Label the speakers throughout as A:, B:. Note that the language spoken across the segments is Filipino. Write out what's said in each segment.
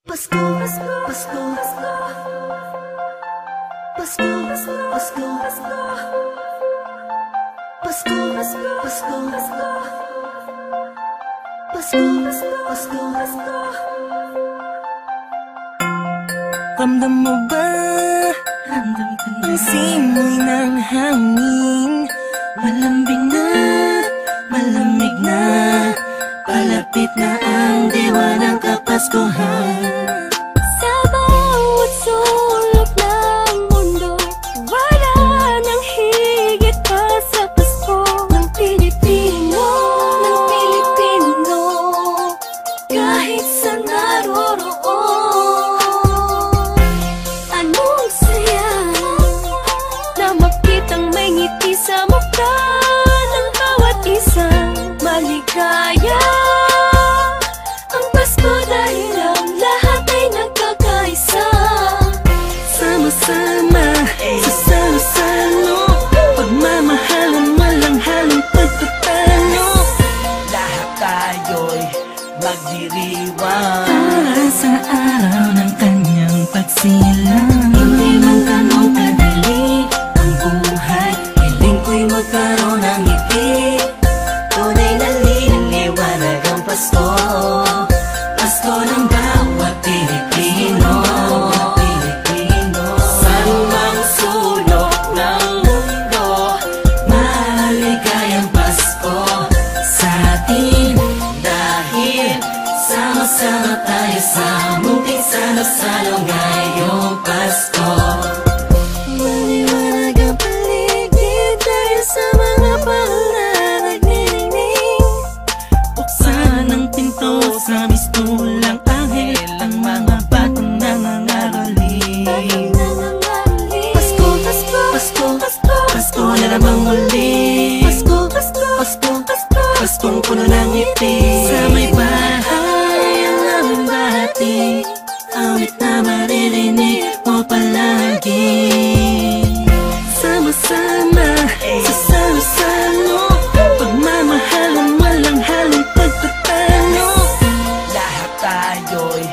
A: Pasko, Pasko, Pasko, Pasko, Pasko, Pasko, Pasko, Pasko, Pasko, Pasko, Pasko. Ramdam mo ba? Ramdam ko na ang simoy ng hangin. Malambing na, malamig na, palapit na ang diwa ng Kapaskuhan. Sa bawat sulok ng mundo, wala nang higit pa sa Pasko ng Pilipino, ng Pilipino. Kahit sa naroroon, anong saya na makitang may ngiti sa mukha ng bawat isang maligaya. Ang Pasko dahil ang lahat ay nagkakaisa. Sama-sama sa salo-salo, pagmamahalan walang halong pagtatalo.
B: Lahat tayo'y magdiriwang
A: Para sa araw ng kanyang pagsilang.
B: Hindi man ganun kadali ang buhay, hiling ko'y magkaroon ng ngiti. Tunay na liliwanag ang Pasko, Pasko ng bawat Pilipino. Sa lumang sulok ng mundo, maligayang Pasko sa atin. Dahil sama-sama tayo sa munting salo-salo ngayong Pasko.
A: Maliwanag ang paligid dahil sa mga paula nagniningning. Buksan ang pinto sa mistulang anghel, ang mga batang nangangaroling. Pasko, Pasko, Pasko, Pasko, Pasko na namang muli. Pasko, Pasko, Pasko, Pasko, Paskong puno ng ngiti. Sa may bahay ang aming bati, awit na maririnig mo palagi. Sama-sama sa salo-salo, pagmamahalan walang halong pagtatalo.
B: Lahat tayo'y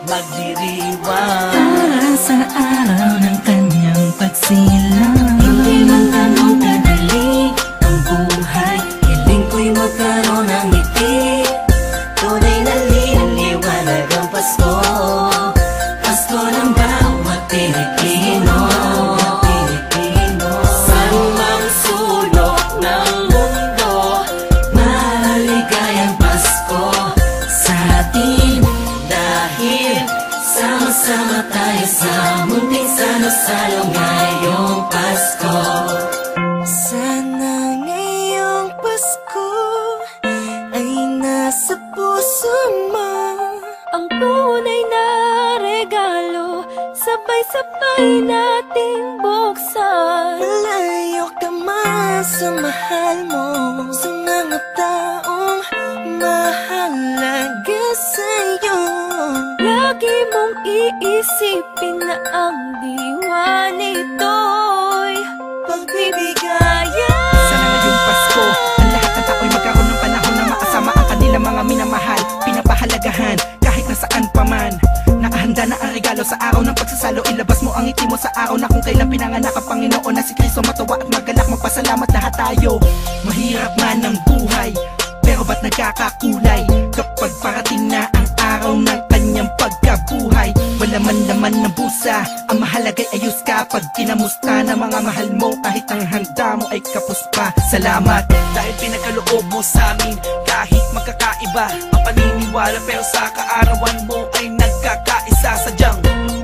B: magdiriwang
A: Para sa araw ng kanyang pagsilang.
B: Hindi man ganun kadali ang buhay, hiling ko'y magkaroon ng ngiti. Tunay na liliwanag ang Pasko, Pasko ng bawat Pilipino. Sa lumang sulok ng mundo, maligayang Pasko sa atin. Dahil sama-sama tayo sa munting salo-salo ngayong Pasko.
A: Sana ngayong Pasko ay nasa puso mo ang tunay na regalo, sabay-sabay nating buksan. Malayo ka man sa mahal mo, sa mga taong mahalaga sa'yo. Lagi mong iisipin na ang diwa nito'y pagbibigayan.
C: Sana ngayong Pasko, ang lahat ng tao'y magkaroon ng panahon na makasama ang kanilang mga minamahal, pinapahalagahan kahit nasaan pa man. Nakahanda na ang regalo sa araw ng pagsasalo, ilabas mo ang ngiti mo sa araw na kung kailan pinanganak ang Panginoon na si Kristo. Matawa at magalak, magpasalamat lahat tayo. Mahirap man ang buhay, pero ba't nagkakakulay kapag parating na ang araw ng kanyang pagkabuhay? Wala man laman ng busa, ang mahalaga'y ayos ka. Pag kinamusta na mga mahal mo, kahit ang handa mo ay kapos pa. Salamat dahil pinagkaloob mo sa amin, kahit magkakaiba ang paniniwala, pero sa kaarawan mo ay nagkakaisa. Sadyang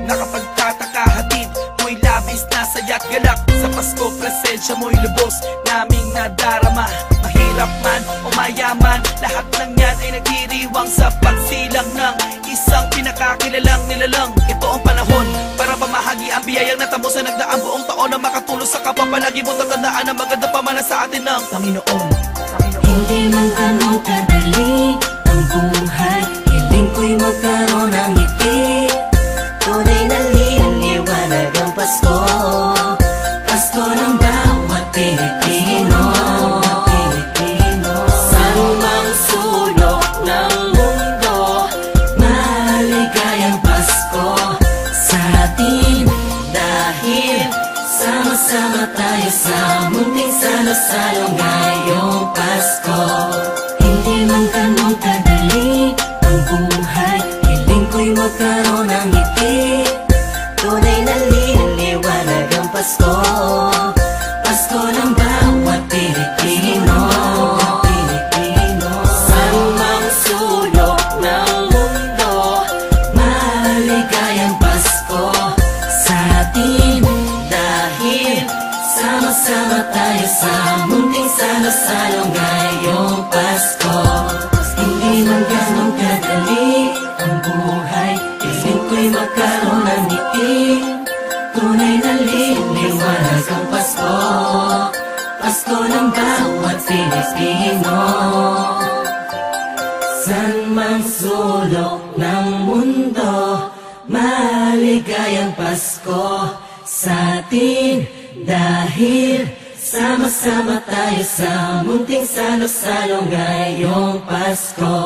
C: nakapagtataka, hatid mo'y labis na saya't galak. Sa Pasko, presensya mo'y lubos naming nadarama. Mahirap man o mayaman, lahat ng yan ay nagdiriwang sa pagsilang ng isang pinakakilalang nilalang. Ito ang panahon para pamahagi ang biyayang natamo sa nagdaang buong taon, na makatulong sa kapwa. Palagi mo tatandaan ang maganda pamana sa atin ng Panginoon.
B: Hindi man ganun kadali ang buhay, hiling ko'y magkaroon ng ngiti. Tunay na liliwanag ang Pasko, Pasko ng bawat Pilipino. Sa lumang sulok ng mundo, maligayang Pasko. buhay, hiling ko'y magkaroon ng ngiti. Tunay na liwanag ang Pasko, Pasko ng bawat Pilipino. Sa mang sulok ng mundo, maligayang Pasko sa atin. Dahil sama-sama tayo sa munting salo-salo ngayong Pasko. Hindi man ganun kadali ang buhay, hiling ko'y magkaroon ng ngiti. Tunay na liwanag ang Pasko, Pasko ng bawat Pilipino. San mang sulok ng mundo, maligayang Pasko sa atin. Dahil sama-sama tayo sa munting salo-salo ngayong Pasko.